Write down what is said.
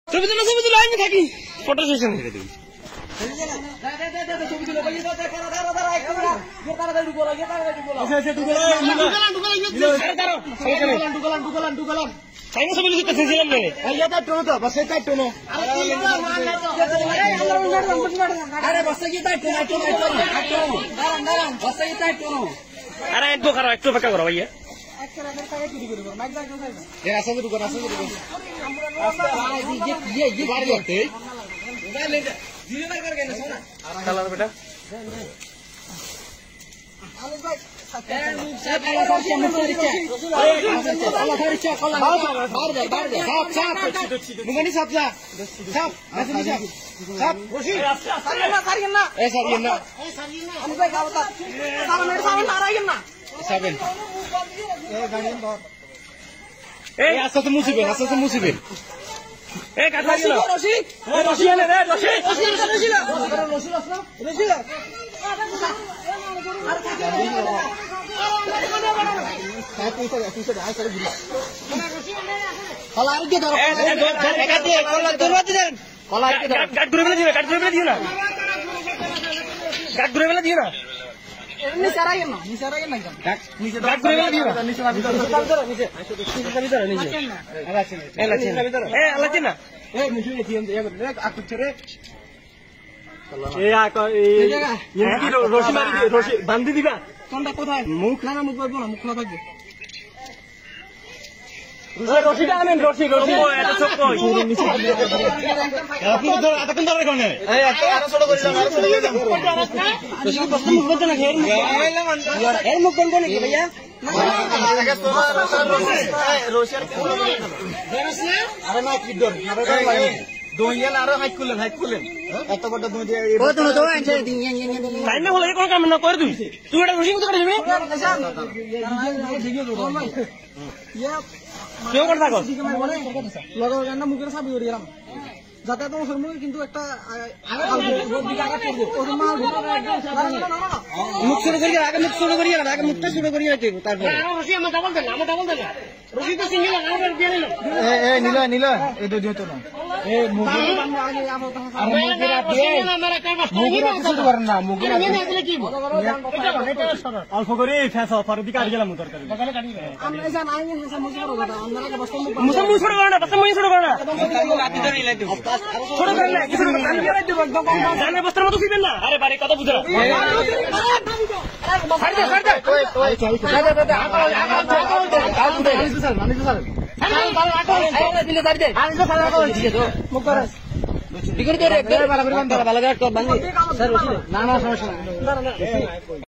ছবি তুলো আমি থাকি ফটো সেশন করে দিই। আরে একটু খারাপ একটু অপেক্ষা করো ভাইয়া। বেটা আস্তে আস্তে মুছিবেন, আস্তে আস্তে মুছিবেন। বান্ধি দিবা কোনটা কোথায়? মুখ না মুখ পাবো না, মুখ খোলা থাকবে। রশিটা আনেন, রশি রশি আরো হাইট করলেন, হাইট করলেন এত বড় কোনো কাম না করে তুই তুই এটা রশি কোথায় কাটবি? মুখের সাবি করে গেলাম যাতে তোমার মুখে কিন্তু একটা মুখ শুরু করি আগে, মুখ শুরু করি আগে, মুখটা শুরু করি তারপর নিল নিল এই দুই তো না অল্প করে দিকে আগে গেলাম তরকারি বস্তার মতো ছিলেন না। আরে বাড়ি কত বুঝা না সমস্যা